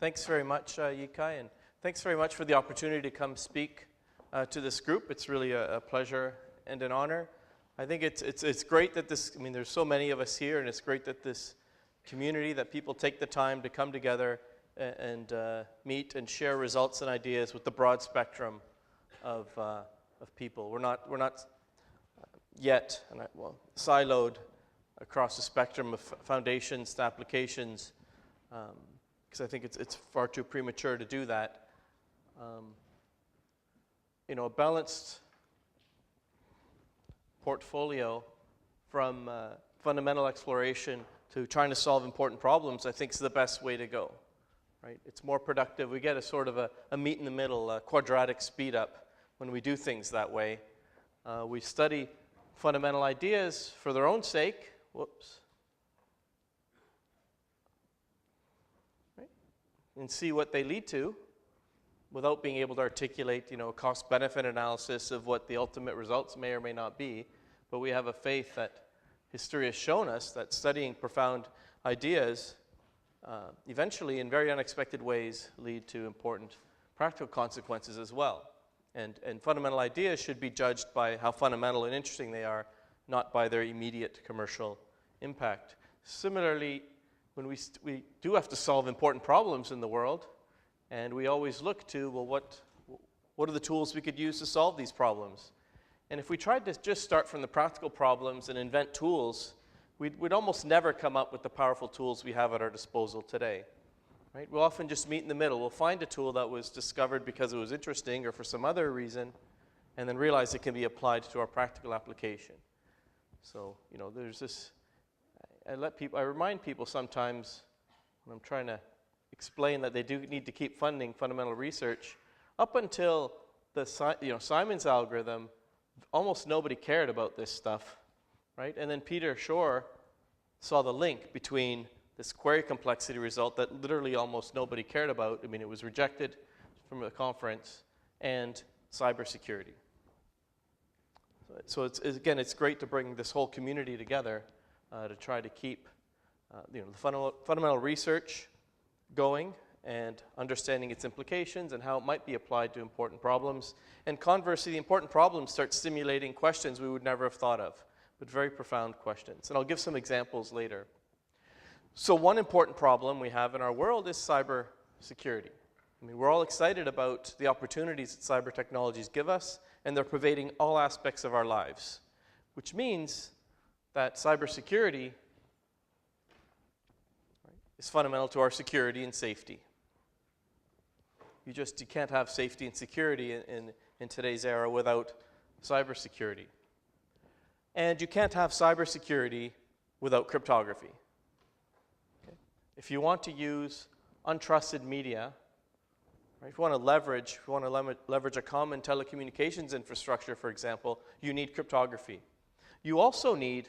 Thanks very much, Yikai, and thanks very much for the opportunity to come speak to this group. It's really a pleasure and an honor. I think it's great that there's so many of us here, and it's great that this community, that people take the time to come together and meet and share results and ideas with the broad spectrum of people. We're not yet siloed across the spectrum of foundations to applications, because I think it's far too premature to do that. A balanced portfolio from fundamental exploration to trying to solve important problems, I think is the best way to go, right? It's more productive. We get a sort of a meet in the middle, a quadratic speed up when we do things that way. We study fundamental ideas for their own sake, right? And see what they lead to without being able to articulate, a cost-benefit analysis of what the ultimate results may or may not be. But we have a faith that history has shown us that studying profound ideas eventually, in very unexpected ways, lead to important practical consequences as well. And fundamental ideas should be judged by how fundamental and interesting they are, not by their immediate commercial impact. Similarly, when we do have to solve important problems in the world, and we always look to, well, what are the tools we could use to solve these problems? And if we tried to just start from the practical problems and invent tools, we'd almost never come up with the powerful tools we have at our disposal today. Right? We'll often just meet in the middle. We'll find a tool that was discovered because it was interesting or for some other reason, and then realize it can be applied to our practical application. So, there's this, I remind people sometimes when I'm trying to explain that they do need to keep funding fundamental research. Up until Simon's algorithm, almost nobody cared about this stuff, right? And then Peter Shor saw the link between this query complexity result that literally almost nobody cared about. I mean, it was rejected from a conference, and cybersecurity. So it's great to bring this whole community together to try to keep the fundamental research going and understanding its implications and how it might be applied to important problems. And conversely, the important problems start stimulating questions we would never have thought of, but very profound questions. And I'll give some examples later. So one important problem we have in our world is cybersecurity. I mean, we're all excited about the opportunities that cyber technologies give us, and they're pervading all aspects of our lives, which means that cybersecurity is fundamental to our security and safety. You can't have safety and security in today's era without cybersecurity. And you can't have cybersecurity without cryptography. Okay? If you want to use untrusted media, right, if you want to leverage a common telecommunications infrastructure, for example, you need cryptography. You also need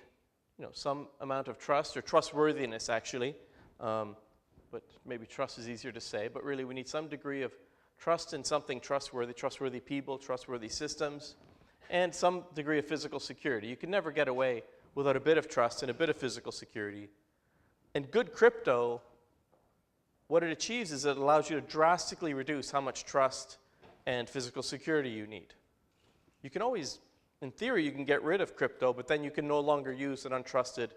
some amount of trust, or trustworthiness actually, but maybe trust is easier to say, but really we need some degree of trust in something trustworthy people, trustworthy systems, and some degree of physical security. You can never get away without a bit of trust and a bit of physical security. And good crypto, what it achieves is it allows you to drastically reduce how much trust and physical security you need. You can always, in theory, you can get rid of crypto, but then you can no longer use an untrusted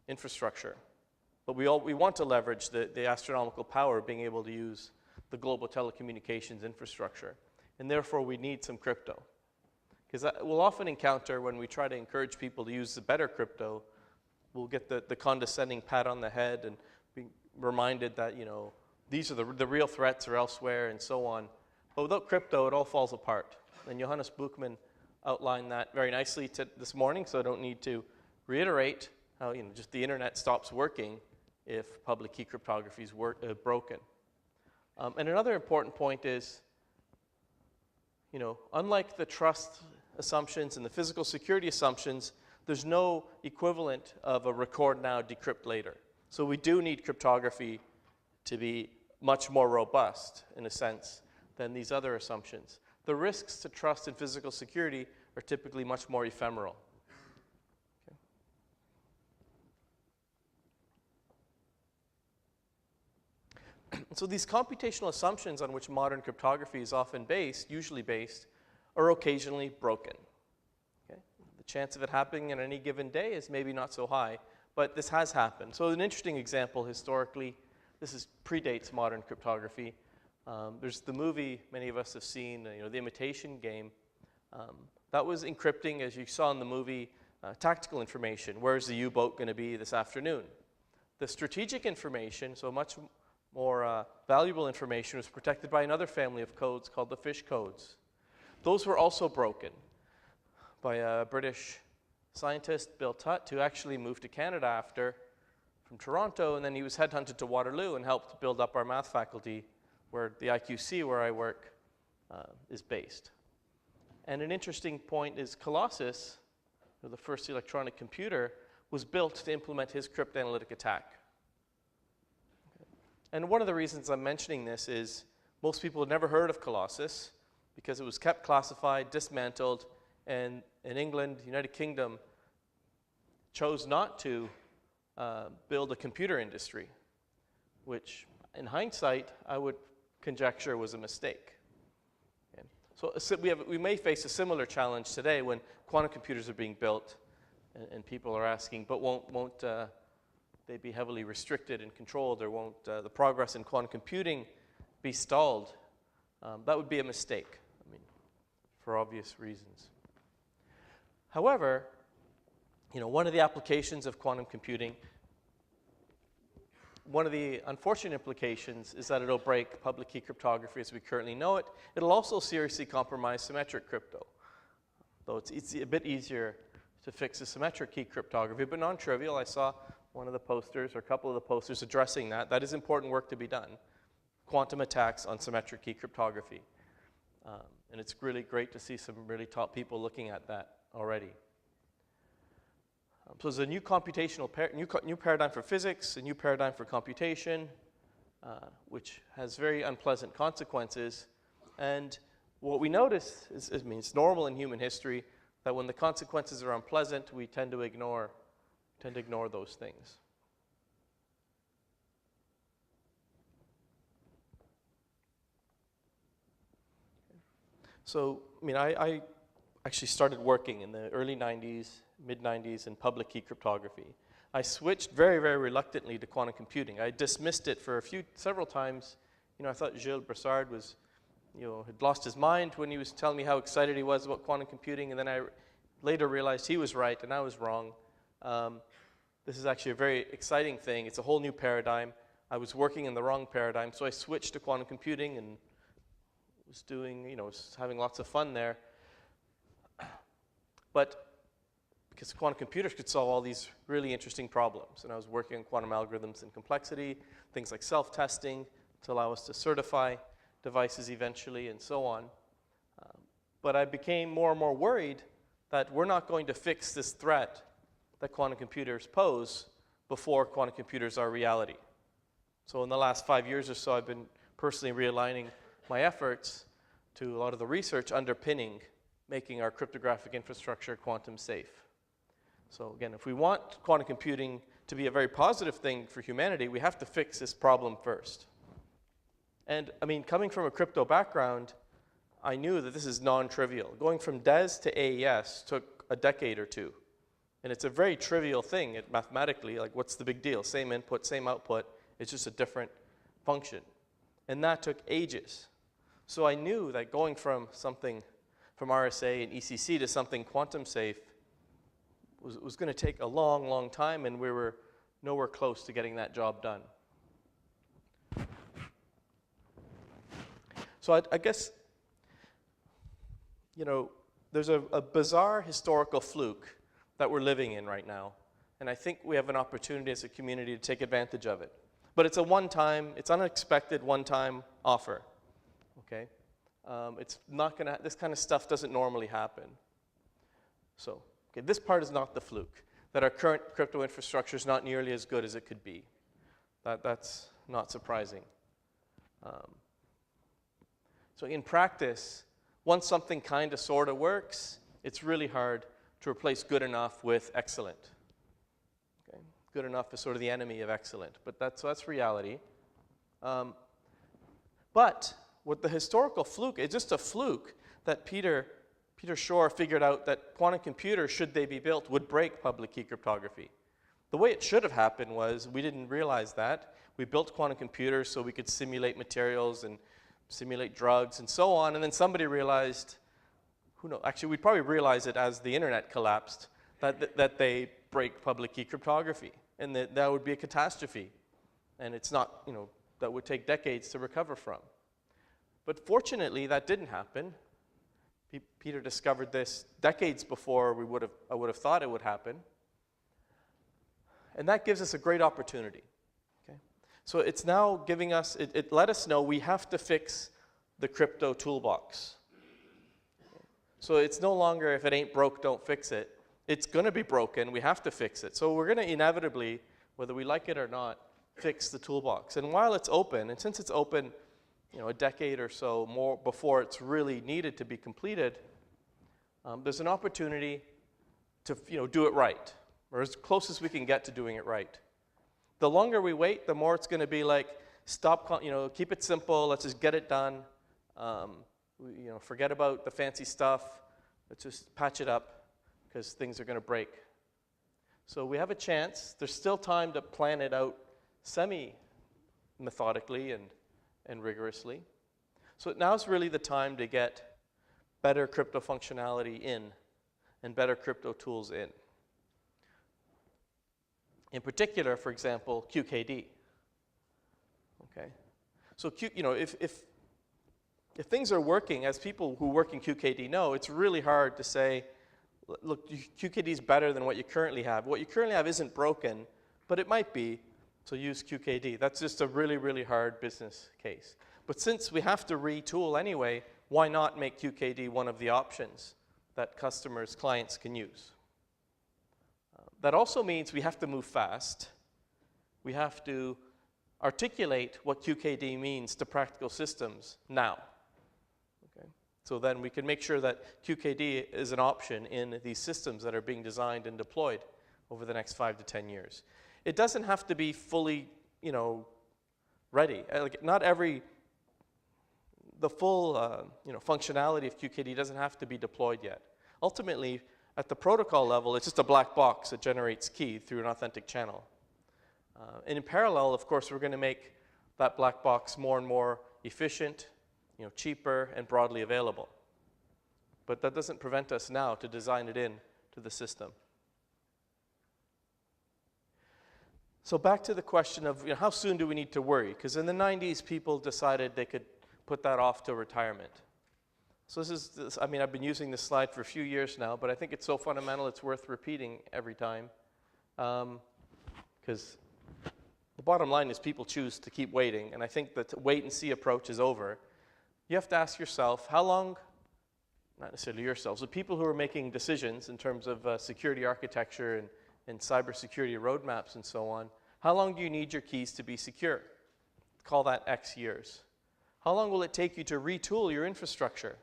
infrastructure. But we want to leverage the astronomical power of being able to use the global telecommunications infrastructure. And therefore, we need some crypto. Because we'll often encounter, when we try to encourage people to use the better crypto, we'll get the condescending pat on the head and be reminded that, these are the real threats are elsewhere and so on. But without crypto, it all falls apart. And Johannes Buchmann outlined that very nicely this morning, so I don't need to reiterate how just the internet stops working if public key cryptography is broken. And another important point is, unlike the trust assumptions and the physical security assumptions, there's no equivalent of a record now, decrypt later. So we do need cryptography to be much more robust, in a sense, than these other assumptions. The risks to trust and physical security are typically much more ephemeral. And so these computational assumptions on which modern cryptography is often based, usually based, are occasionally broken. Okay? The chance of it happening in any given day is maybe not so high, but this has happened. So an interesting example historically, predates modern cryptography. There's the movie many of us have seen, The Imitation Game. That was encrypting, as you saw in the movie, tactical information. Where's the U-boat going to be this afternoon? The strategic information, so much more valuable information, was protected by another family of codes called the fish codes. Those were also broken by a British scientist, Bill Tutt, who actually moved to Canada from Toronto, and then he was headhunted to Waterloo and helped build up our math faculty, where the IQC, where I work, is based. And an interesting point is Colossus, the first electronic computer, was built to implement his cryptanalytic attack. And one of the reasons I'm mentioning this is most people had never heard of Colossus because it was kept classified, dismantled, and in England, United Kingdom, chose not to build a computer industry, which in hindsight, I would conjecture was a mistake. Okay. So we may face a similar challenge today when quantum computers are being built and people are asking, but won't they be heavily restricted and controlled, or won't the progress in quantum computing be stalled? That would be a mistake, for obvious reasons. However, one of the applications of quantum computing, one of the unfortunate implications is that it'll break public key cryptography as we currently know it. It'll also seriously compromise symmetric crypto, though it's a bit easier to fix a symmetric key cryptography, but non-trivial. I saw one of the posters, or a couple of the posters, addressing that. That is important work to be done. Quantum attacks on symmetric key cryptography. And it's really great to see some really top people looking at that already. So there's a new computational new paradigm for physics, a new paradigm for computation, which has very unpleasant consequences. And what we notice is, it's normal in human history that when the consequences are unpleasant, we tend to ignore those things. So, I actually started working in the early 90s, mid-90s in public key cryptography. I switched very, very reluctantly to quantum computing. I dismissed it for several times. I thought Gilles Brassard was, had lost his mind when he was telling me how excited he was about quantum computing, and then I later realized he was right and I was wrong. This is actually a very exciting thing. It's a whole new paradigm. I was working in the wrong paradigm, so I switched to quantum computing and was doing, was having lots of fun there. But because quantum computers could solve all these really interesting problems, and I was working on quantum algorithms and complexity, things like self-testing to allow us to certify devices eventually, and so on. But I became more and more worried that we're not going to fix this threat that quantum computers pose before quantum computers are reality. So in the last 5 years or so, I've been personally realigning my efforts to a lot of the research underpinning making our cryptographic infrastructure quantum safe. So again, if we want quantum computing to be a very positive thing for humanity, we have to fix this problem first. And coming from a crypto background, I knew that this is non-trivial. Going from DES to AES took a decade or two. And it's a very trivial thing mathematically, like what's the big deal? Same input, same output, it's just a different function. And that took ages. So I knew that going from RSA and ECC to something quantum safe was going to take a long, long time, and we were nowhere close to getting that job done. So I guess, there's a bizarre historical fluke that we're living in right now, and I think we have an opportunity as a community to take advantage of it. But it's it's unexpected one-time offer, okay? This kind of stuff doesn't normally happen. So, okay, this part is not the fluke, that our current crypto infrastructure is not nearly as good as it could be. That's not surprising. So in practice, once something kind of sort of works, it's really hard to replace good enough with excellent. Okay? Good enough is sort of the enemy of excellent, but that's reality. But with the historical fluke, it's just a fluke that Peter Shor figured out that quantum computers, should they be built, would break public key cryptography. The way it should have happened was we didn't realize that. We built quantum computers so we could simulate materials and simulate drugs and so on, and then somebody realized, who knows, actually we'd probably realize it as the internet collapsed, that they break public key cryptography, and that would be a catastrophe. And it's not, that would take decades to recover from. But fortunately, that didn't happen. Peter discovered this decades before I would have thought it would happen. And that gives us a great opportunity. Okay? So it's now giving us, it let us know we have to fix the crypto toolbox. So it's no longer, if it ain't broke, don't fix it. It's going to be broken. We have to fix it. So we're going to inevitably, whether we like it or not, fix the toolbox. And while it's open, and since it's open, a decade or so more before it's really needed to be completed, there's an opportunity to do it right, or as close as we can get to doing it right. The longer we wait, the more it's going to be like, stop, keep it simple, let's just get it done. Forget about the fancy stuff, let's just patch it up, because things are going to break. So we have a chance. There's still time to plan it out semi-methodically and rigorously. So now's really the time to get better crypto functionality in and better crypto tools in. In particular, for example, QKD. Okay, so if things are working, as people who work in QKD know, it's really hard to say, look, QKD is better than what you currently have. What you currently have isn't broken, but it might be, so use QKD. That's just a really, really hard business case. But since we have to retool anyway, why not make QKD one of the options that customers, clients can use? That also means we have to move fast. We have to articulate what QKD means to practical systems now. So then we can make sure that QKD is an option in these systems that are being designed and deployed over the next 5 to 10 years. It doesn't have to be fully, ready. Not the full, functionality of QKD doesn't have to be deployed yet. Ultimately, at the protocol level, it's just a black box that generates key through an authentic channel. And in parallel, of course, we're going to make that black box more and more efficient, cheaper and broadly available. But that doesn't prevent us now to design it in to the system. So back to the question of how soon do we need to worry? Because in the 90s, people decided they could put that off to retirement. So I've been using this slide for a few years now, but I think it's so fundamental it's worth repeating every time. Because the bottom line is people choose to keep waiting, and I think that the wait and see approach is over. You have to ask yourself, how long, not necessarily yourselves, but people who are making decisions in terms of security architecture and cybersecurity roadmaps and so on, how long do you need your keys to be secure? Call that X years. How long will it take you to retool your infrastructure?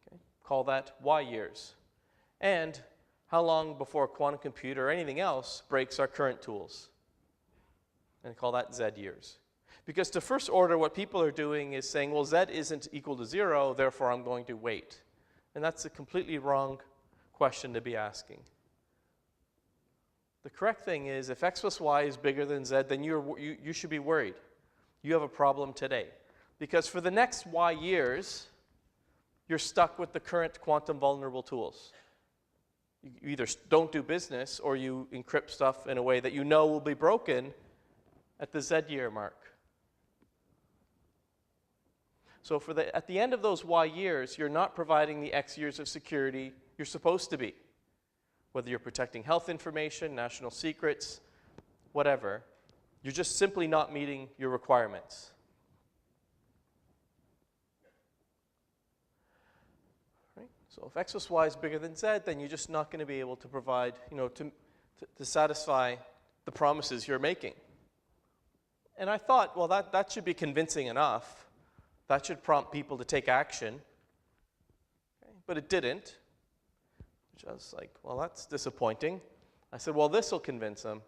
Okay. Call that Y years. And how long before a quantum computer or anything else breaks our current tools? And call that Z years. Because to first order, what people are doing is saying, well, Z isn't equal to 0, therefore I'm going to wait. And that's a completely wrong question to be asking. The correct thing is, if X plus Y is bigger than Z, then you should be worried. You have a problem today. Because for the next Y years, you're stuck with the current quantum vulnerable tools. You either don't do business or you encrypt stuff in a way that you know will be broken at the Z year mark. So at the end of those Y years, you're not providing the X years of security you're supposed to be. Whether you're protecting health information, national secrets, whatever, you're just simply not meeting your requirements. Right? So if X plus Y is bigger than Z, then you're just not going to be able to provide, to satisfy the promises you're making. And I thought, well, that should be convincing enough. That should prompt people to take action. Okay? But it didn't. Which I was like, well, that's disappointing. I said, well, this will convince them.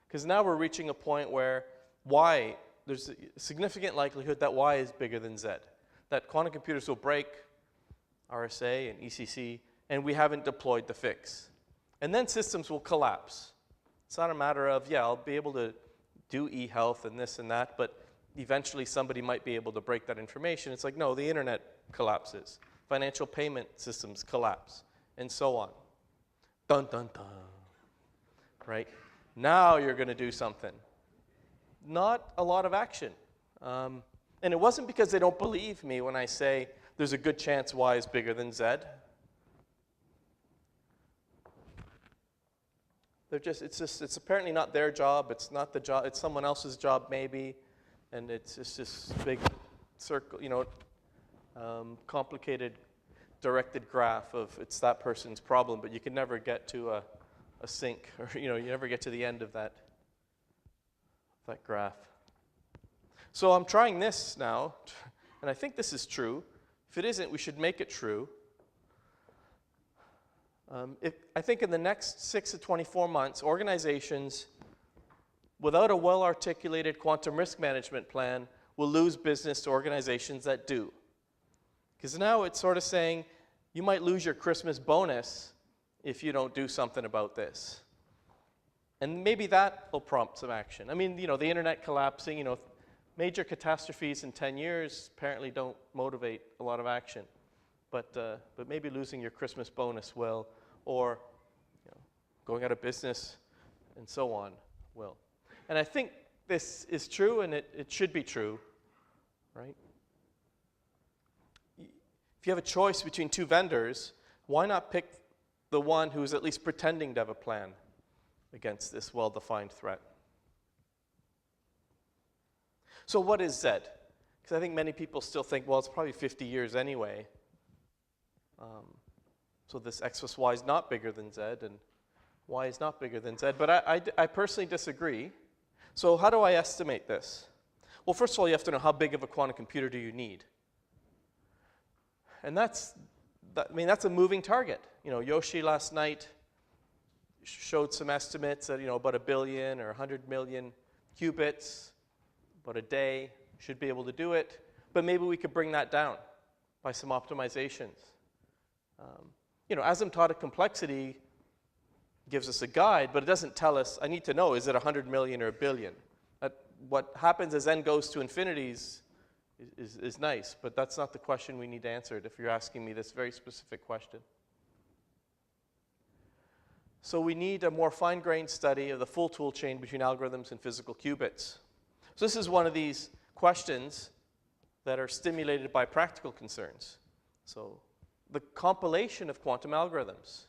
Because now we're reaching a point where Y there's a significant likelihood that y is bigger than z, that quantum computers will break RSA and ECC, and we haven't deployed the fix. And then systems will collapse. It's not a matter of, yeah, I'll be able to do e-health and this and that, but eventually somebody might be able to break that information. It's like, no, the internet collapses. Financial payment systems collapse, and so on. Dun, dun, dun. Right? Now you're going to do something. Not a lot of action. And it wasn't because they don't believe me when I say there's a good chance y is bigger than z. It's apparently not their job. It's not the job. It's someone else's job maybe, and it's just this big circle, complicated, directed graph of it's that person's problem, but you can never get to a sink, or you never get to the end of that graph. So I'm trying this now, and I think this is true. If it isn't, we should make it true. I think in the next 6 to 24 months, organizations without a well-articulated quantum risk management plan will lose business to organizations that do. Because now it's sort of saying, you might lose your Christmas bonus if you don't do something about this. And maybe that will prompt some action. I mean, the internet collapsing, major catastrophes in 10 years apparently don't motivate a lot of action. But maybe losing your Christmas bonus will, or going out of business and so on will. And I think this is true, and it should be true, right? If you have a choice between two vendors, why not pick the one who's at least pretending to have a plan against this well-defined threat? So what is Z? Because I think many people still think, well, it's probably 50 years anyway. So this X plus Y is not bigger than Z, and Y is not bigger than Z. But I personally disagree. So how do I estimate this? Well, first of all, you have to know how big of a quantum computer do you need. And that's a moving target. Yoshi last night showed some estimates that, about 1 billion or 100 million qubits, about a day, should be able to do it. But maybe we could bring that down by some optimizations. Asymptotic complexity gives us a guide, but it doesn't tell us, I need to know, is it 100 million or 1 billion? What happens as n goes to infinities is nice, but that's not the question we need answered if you're asking me this very specific question. So we need a more fine-grained study of the full tool chain between algorithms and physical qubits. So this is one of these questions that are stimulated by practical concerns. So the compilation of quantum algorithms.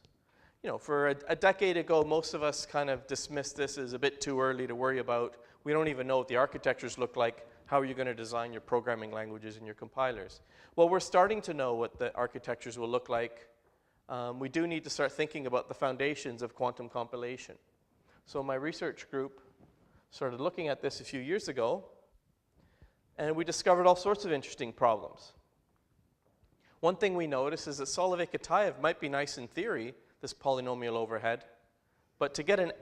For a decade ago, most of us kind of dismissed this as a bit too early to worry about. We don't even know what the architectures look like. How are you going to design your programming languages and your compilers? Well, we're starting to know what the architectures will look like. We do need to start thinking about the foundations of quantum compilation. So my research group started looking at this a few years ago, and we discovered all sorts of interesting problems. One thing we noticed is that Solovay-Kitaev might be nice in theory, this polynomial overhead, but to get an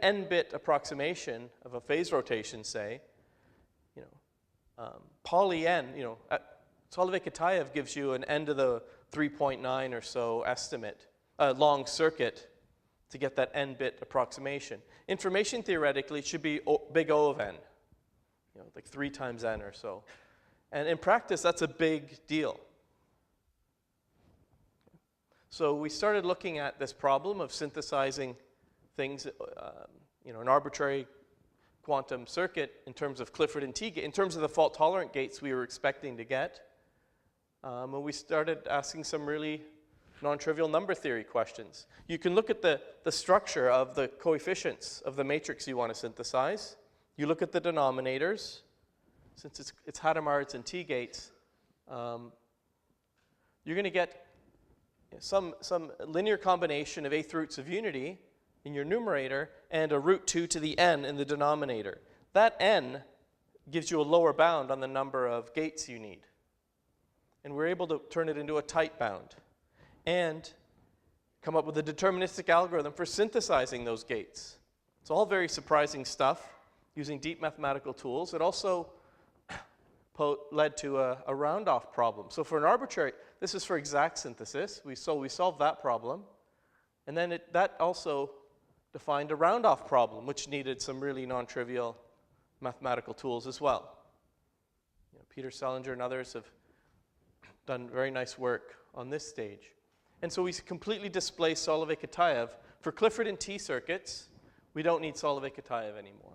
n-bit approximation of a phase rotation, say, poly n, Solovay-Kitaev gives you an n to the 3.9 or so estimate, long circuit, to get that n-bit approximation. Information theoretically should be big O of n, like 3 times n or so. And in practice, that's a big deal. So we started looking at this problem of synthesizing things, an arbitrary quantum circuit in terms of Clifford and T, in terms of the fault-tolerant gates we were expecting to get. And we started asking some really non-trivial number theory questions. You can look at the structure of the coefficients of the matrix you want to synthesize. You look at the denominators. Since it's Hadamard's and T gates, you're going to get some linear combination of eighth roots of unity in your numerator and a root 2 to the n in the denominator. That n gives you a lower bound on the number of gates you need. And we're able to turn it into a tight bound and come up with a deterministic algorithm for synthesizing those gates. It's all very surprising stuff. using deep mathematical tools. It also led to a round-off problem. So for an arbitrary, this is for exact synthesis. We solved that problem. And then that also defined a round-off problem, which needed some really non-trivial mathematical tools as well. You know, Peter Selinger and others have done very nice work on this stage. And so we completely displaced Solovay-Kitaev. For Clifford and T circuits, we don't need Solovay-Kitaev anymore.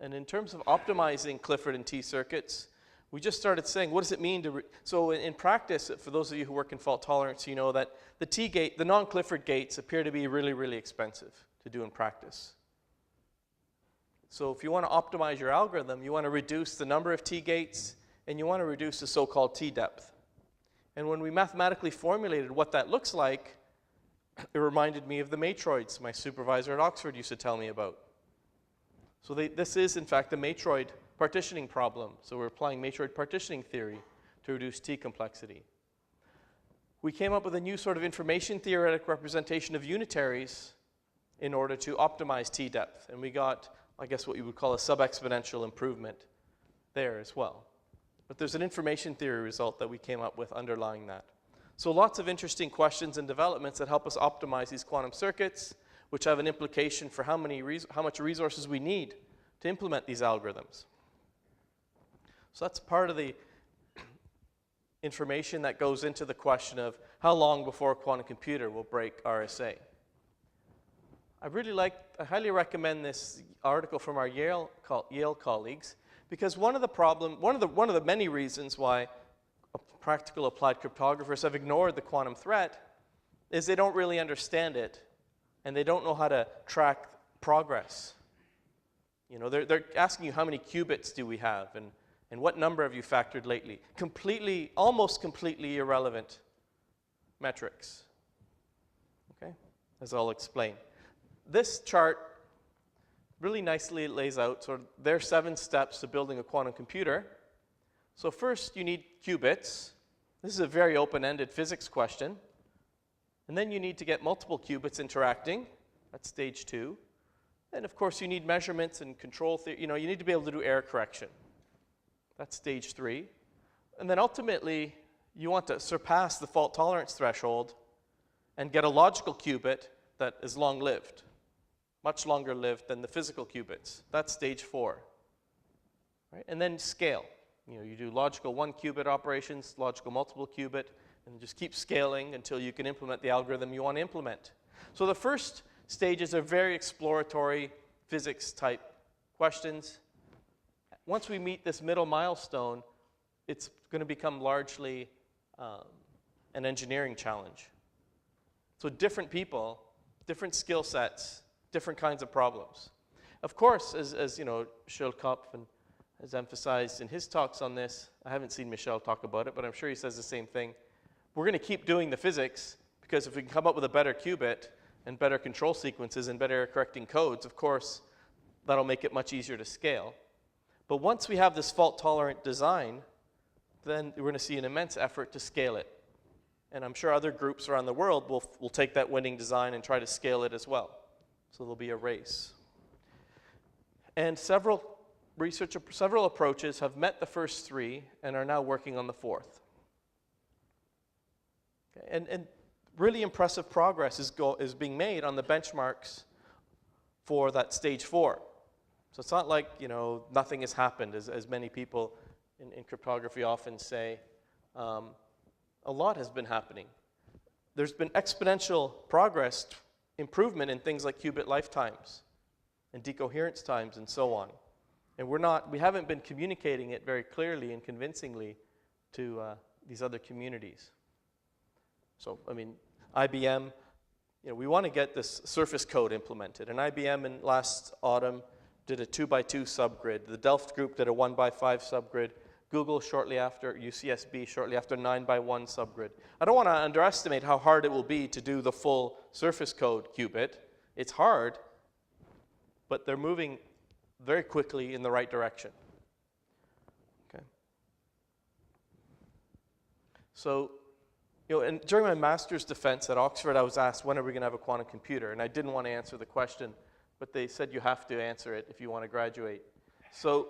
And in terms of optimizing Clifford and T circuits, we just started saying, what does it mean to... So in practice, for those of you who work in fault tolerance, you know that the T gate, the non-Clifford gates appear to be really, really expensive to do in practice. So if you want to optimize your algorithm, you want to reduce the number of T gates, and you want to reduce the so-called T depth. And when we mathematically formulated what that looks like, it reminded me of the matroids my supervisor at Oxford used to tell me about. So this is, in fact, the matroid partitioning problem. So we're applying matroid partitioning theory to reduce T complexity. We came up with a new sort of information theoretic representation of unitaries in order to optimize T depth. And we got, I guess, what you would call a sub-exponential improvement there as well. But there's an information theory result that we came up with underlying that. So lots of interesting questions and developments that help us optimize these quantum circuits, which have an implication for how much resources we need to implement these algorithms. So that's part of the information that goes into the question of how long before a quantum computer will break RSA. I highly recommend this article from our Yale colleagues, because one of the many reasons why practical applied cryptographers have ignored the quantum threat is they don't really understand it, and they don't know how to track progress. You know, they're asking you how many qubits do we have, and what number have you factored lately? Almost completely irrelevant metrics. Okay, as I'll explain. This chart really nicely lays out sort of their 7 steps to building a quantum computer. So first, you need qubits. This is a very open-ended physics question. And then you need to get multiple qubits interacting. That's stage 2. And of course, you need measurements and control theory. You know, you need to be able to do error correction. That's stage 3. And then ultimately, you want to surpass the fault tolerance threshold and get a logical qubit that is long-lived, much longer lived than the physical qubits. That's stage 4. Right? And then scale. You know, you do logical 1-qubit operations, logical multiple qubit, and just keep scaling until you can implement the algorithm you want to implement. So the first stages are very exploratory physics-type questions. Once we meet this middle milestone, it's going to become largely an engineering challenge. So different people, different skill sets, different kinds of problems. Of course, as you know, Schildkopf has emphasized in his talks on this, I haven't seen Michele talk about it, but I'm sure he says the same thing. We're going to keep doing the physics, because if we can come up with a better qubit and better control sequences and better correcting codes, of course, that'll make it much easier to scale. But once we have this fault-tolerant design, then we're going to see an immense effort to scale it. And I'm sure other groups around the world will take that winning design and try to scale it as well. So there'll be a race. And several approaches have met the first 3 and are now working on the 4th. Okay. And really impressive progress is being made on the benchmarks for that stage 4. So it's not like, you know, nothing has happened, as many people in cryptography often say. A lot has been happening. There's been exponential progress, improvement in things like qubit lifetimes and decoherence times and so on. And we haven't been communicating it very clearly and convincingly to these other communities. So, I mean, IBM, you know, we want to get this surface code implemented. And IBM last autumn did a 2x2 subgrid. The Delft group did a 1x5 subgrid. Google shortly after, UCSB shortly after 9x1 subgrid. I don't want to underestimate how hard it will be to do the full surface code qubit. It's hard, but they're moving very quickly in the right direction. Okay. So, you know, and during my master's defense at Oxford, I was asked, when are we going to have a quantum computer? And I didn't want to answer the question but they said you have to answer it if you want to graduate. So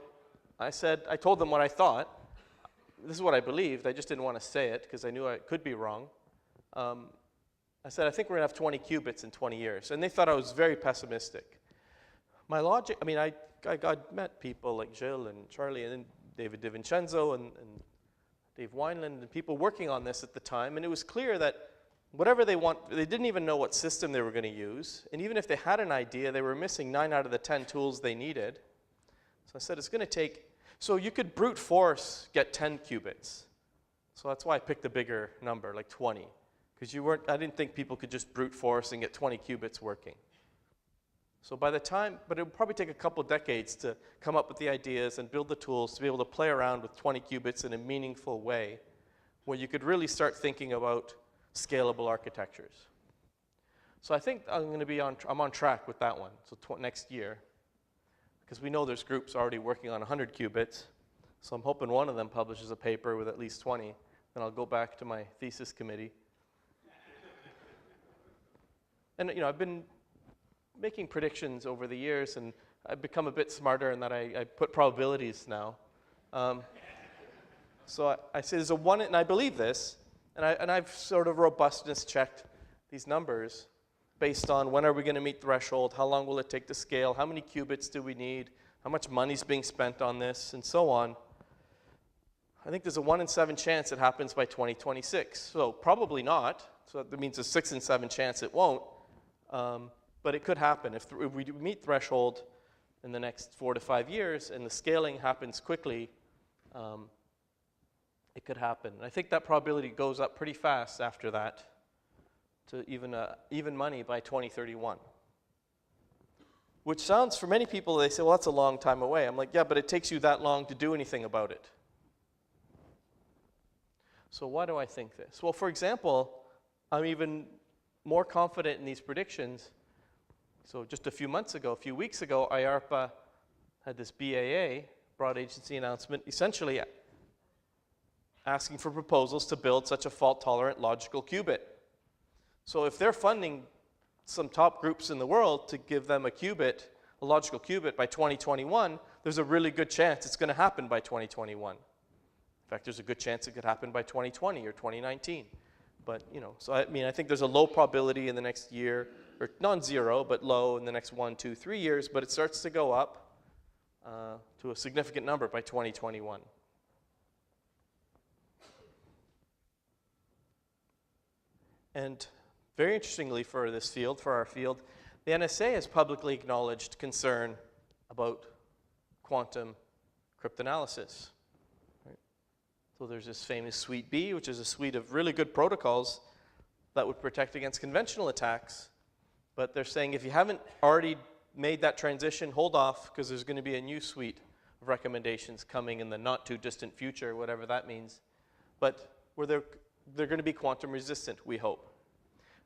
I told them what I thought. This is what I believed. I just didn't want to say it because I knew I could be wrong. I said, I think we're going to have 20 qubits in 20 years. And they thought I was very pessimistic. My logic, I mean, I met people like Gilles and Charlie and then David DiVincenzo and Dave Wineland and people working on this at the time. And it was clear that whatever they want, they didn't even know what system they were going to use. And even if they had an idea, they were missing 9 out of the 10 tools they needed. So I said, it's going to take, so you could brute force get 10 qubits. So that's why I picked a bigger number, like 20. Because I didn't think people could just brute force and get 20 qubits working. So by the time, but it would probably take a couple decades to come up with the ideas and build the tools to be able to play around with 20 qubits in a meaningful way, where you could really start thinking about scalable architectures. So I think I'm on track with that one, so next year. Because we know there's groups already working on 100 qubits. So I'm hoping one of them publishes a paper with at least 20. Then I'll go back to my thesis committee. And I've been making predictions over the years, and I've become a bit smarter in that I put probabilities now. So I say there's a 1, and I believe this, and I've sort of robustness checked these numbers based on when are we going to meet threshold, how long will it take to scale, how many qubits do we need, how much money's being spent on this, and so on. I think there's a 1 in 7 chance it happens by 2026. So probably not. So that means a 6 in 7 chance it won't. But it could happen. If we meet threshold in the next 4 to 5 years and the scaling happens quickly, it could happen. And I think that probability goes up pretty fast after that to even money by 2031. Which sounds, for many people, they say, well, that's a long time away. I'm like, yeah, but it takes you that long to do anything about it. So why do I think this? Well, for example, I'm even more confident in these predictions. So just a few weeks ago, IARPA had this BAA, Broad Agency Announcement, essentially asking for proposals to build such a fault-tolerant logical qubit. So if they're funding some top groups in the world to give them a logical qubit by 2021, there's a really good chance it's going to happen by 2021. In fact, there's a good chance it could happen by 2020 or 2019. But, so I think there's a low probability in the next year, or non-zero, but low in the next 1, 2, 3 years, but it starts to go up to a significant number by 2021. And very interestingly for our field, the NSA has publicly acknowledged concern about quantum cryptanalysis. So there's this famous Suite B, which is a suite of really good protocols that would protect against conventional attacks. But they're saying if you haven't already made that transition, hold off, because there's going to be a new suite of recommendations coming in the not too distant future, whatever that means. But where they're going to be quantum resistant, we hope.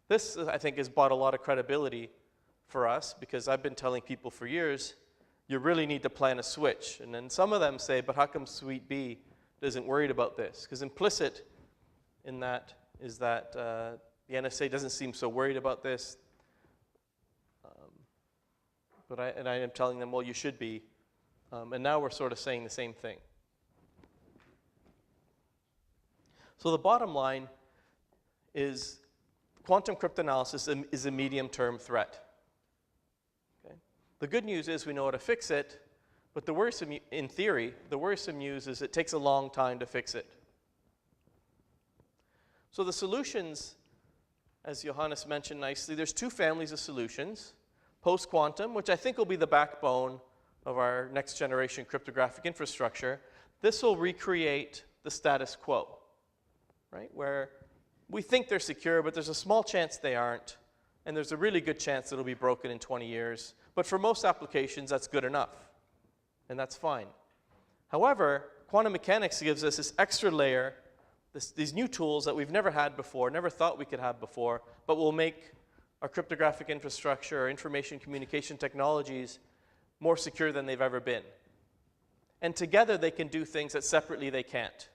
This, I think, has brought a lot of credibility for us, because I've been telling people for years, you really need to plan a switch. And then some of them say, but how come Suite B isn't worried about this? Because implicit in that is that the NSA doesn't seem so worried about this. But I am telling them, well, you should be. And now we're sort of saying the same thing. So the bottom line is quantum cryptanalysis is a medium-term threat. Okay? The good news is we know how to fix it. But the worrisome, in theory, the worrisome news is it takes a long time to fix it. So the solutions, as Johannes mentioned nicely, there's 2 families of solutions. Post-quantum, which I think will be the backbone of our next generation cryptographic infrastructure. This will recreate the status quo, right? Where we think they're secure, but there's a small chance they aren't. And there's a really good chance it'll be broken in 20 years. But for most applications, that's good enough. And that's fine. However, quantum mechanics gives us this extra layer, these new tools that we've never had before, never thought we could have before, but will make our cryptographic infrastructure, our information communication technologies more secure than they've ever been. And together they can do things that separately they can't.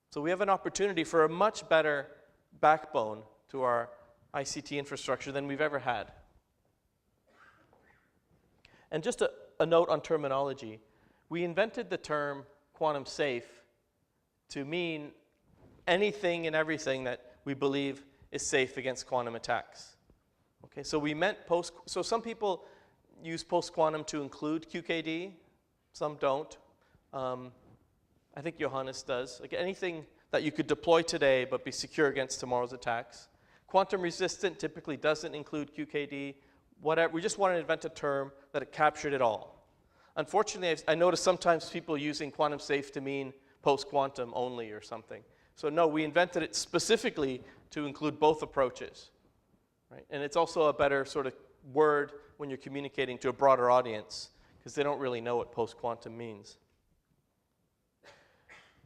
So we have an opportunity for a much better backbone to our ICT infrastructure than we've ever had. And just a note on terminology. We invented the term quantum safe to mean anything and everything that we believe is safe against quantum attacks. Okay, so we meant so some people use post-quantum to include QKD, some don't. I think Johannes does. Like anything that you could deploy today but be secure against tomorrow's attacks. Quantum resistant typically doesn't include QKD. Whatever, we just wanted to invent a term that it captured it all. Unfortunately, I notice sometimes people using quantum safe to mean post-quantum only or something. So no, we invented it specifically to include both approaches. Right? And it's also a better sort of word when you're communicating to a broader audience, because they don't really know what post-quantum means.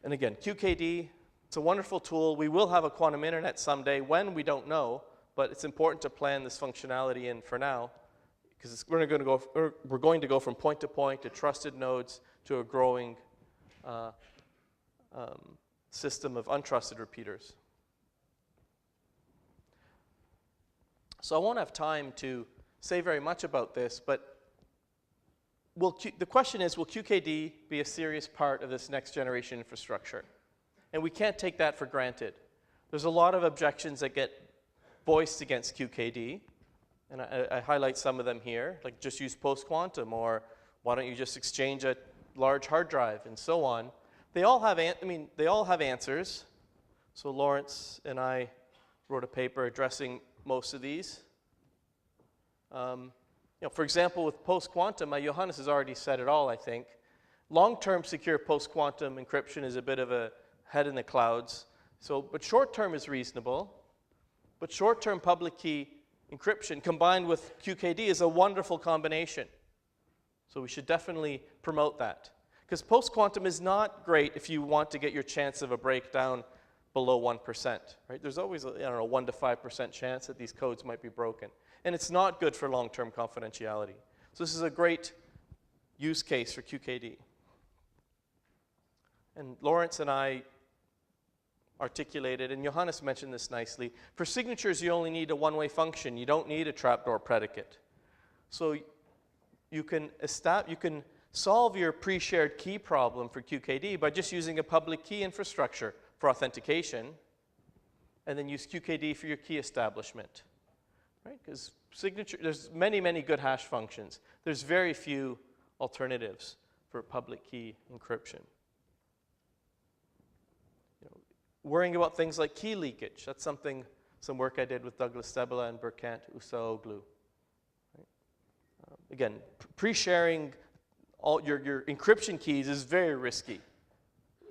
And again, QKD, it's a wonderful tool. We will have a quantum internet someday. When, we don't know, but it's important to plan this functionality in for now, because we're going to go from point to trusted nodes to a growing system of untrusted repeaters. So I won't have time to say very much about this, but the question is, will QKD be a serious part of this next generation infrastructure? And we can't take that for granted. There's a lot of objections that get voiced against QKD, and I highlight some of them here, like just use post-quantum, or why don't you just exchange a large hard drive, and so on. They all have, they all have answers. So Lawrence and I wrote a paper addressing most of these. For example, with post-quantum, Johannes has already said it all, I think. Long-term secure post-quantum encryption is a bit of a head in the clouds. But short-term is reasonable. But short-term public key encryption combined with QKD is a wonderful combination. So we should definitely promote that. Because post-quantum is not great if you want to get your chance of a breakdown below 1%. Right? There's always a 1 to 5% chance that these codes might be broken. And it's not good for long-term confidentiality. So this is a great use case for QKD. And Lawrence and I articulated, and Johannes mentioned this nicely, for signatures you only need a one-way function. You don't need a trapdoor predicate. So you can solve your pre-shared key problem for QKD by just using a public key infrastructure for authentication, and then use QKD for your key establishment. Right? Because there's many, many good hash functions. There's very few alternatives for public key encryption. Worrying about things like key leakage. That's some work I did with Douglas Stebela and Berkant Usaoglu. Right? Again, pre-sharing all your encryption keys is very risky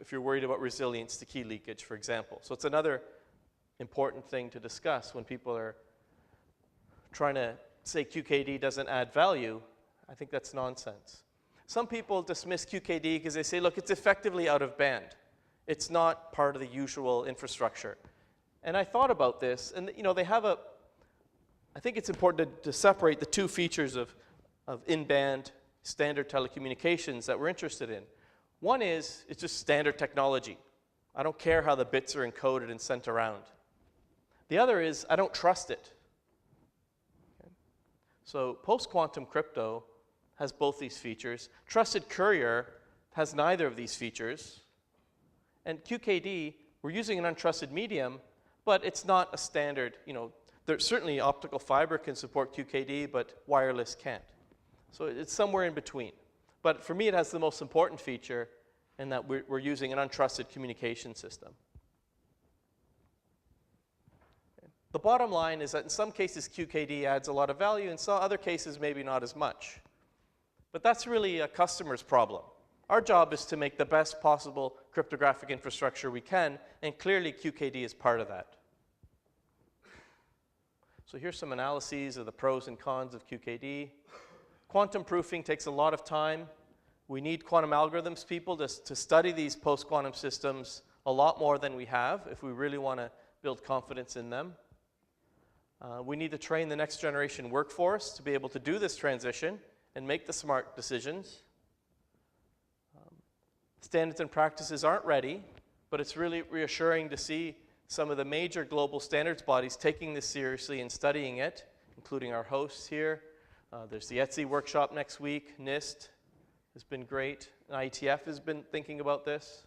if you're worried about resilience to key leakage, for example. So it's another important thing to discuss when people are trying to say QKD doesn't add value. I think that's nonsense. Some people dismiss QKD because they say, look, it's effectively out of band. It's not part of the usual infrastructure. And I thought about this, and they have I think it's important to separate the two features of in-band standard telecommunications that we're interested in. One is, it's just standard technology. I don't care how the bits are encoded and sent around. The other is, I don't trust it. Okay. So post-quantum crypto has both these features. Trusted courier has neither of these features. And QKD, we're using an untrusted medium, but it's not a standard, there's certainly optical fiber can support QKD, but wireless can't. So it's somewhere in between. But for me, it has the most important feature in that we're using an untrusted communication system. Okay. The bottom line is that in some cases, QKD adds a lot of value. In some other cases, maybe not as much. But that's really a customer's problem. Our job is to make the best possible cryptographic infrastructure we can, and clearly QKD is part of that. So here's some analyses of the pros and cons of QKD. Quantum proofing takes a lot of time. We need quantum algorithms people to study these post-quantum systems a lot more than we have if we really want to build confidence in them. We need to train the next generation workforce to be able to do this transition and make the smart decisions. Standards and practices aren't ready, but it's really reassuring to see some of the major global standards bodies taking this seriously and studying it, including our hosts here. There's the ETSI workshop next week. NIST has been great. IETF has been thinking about this.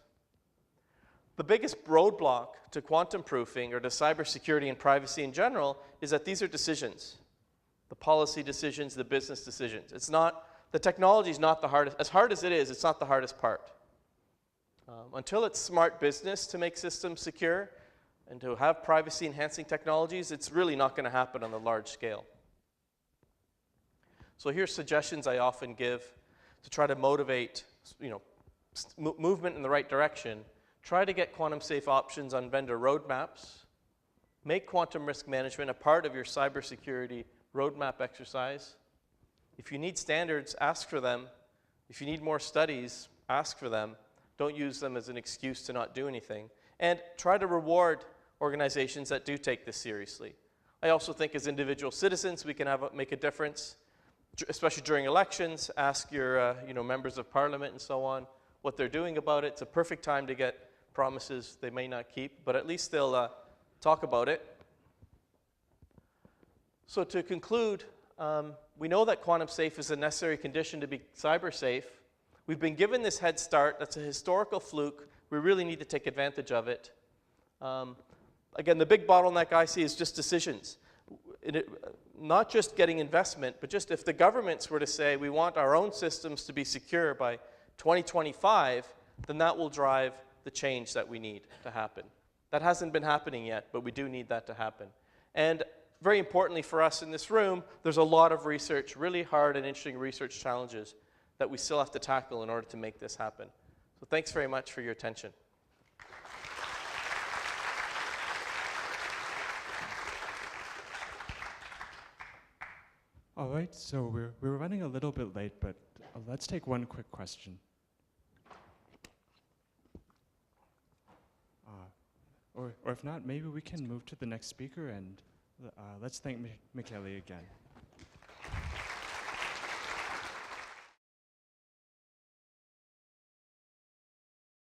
The biggest roadblock to quantum proofing or to cybersecurity and privacy in general is that these are decisions. The policy decisions, the business decisions. It's not, the technology is not the hardest, as hard as it is, it's not the hardest part. Until it's smart business to make systems secure and to have privacy enhancing technologies, it's really not going to happen on the large scale. So here's suggestions I often give to try to motivate, movement in the right direction. Try to get quantum safe options on vendor roadmaps. Make quantum risk management a part of your cybersecurity roadmap exercise. If you need standards, ask for them. If you need more studies, ask for them. Don't use them as an excuse to not do anything. And try to reward organizations that do take this seriously. I also think as individual citizens, we can make a difference, especially during elections. Ask your members of parliament and so on what they're doing about it. It's a perfect time to get promises they may not keep, but at least they'll talk about it. So to conclude, we know that quantum safe is a necessary condition to be cyber safe. We've been given this head start. That's a historical fluke. We really need to take advantage of it. Again, the big bottleneck I see is just decisions. Not just getting investment, but just if the governments were to say we want our own systems to be secure by 2025, then that will drive the change that we need to happen. That hasn't been happening yet, but we do need that to happen. And very importantly for us in this room, there's a lot of research, really hard and interesting research challenges that we still have to tackle in order to make this happen. So thanks very much for your attention. All right, so we're running a little bit late, but let's take one quick question. Or if not, maybe we can move to the next speaker, and let's thank Michele again.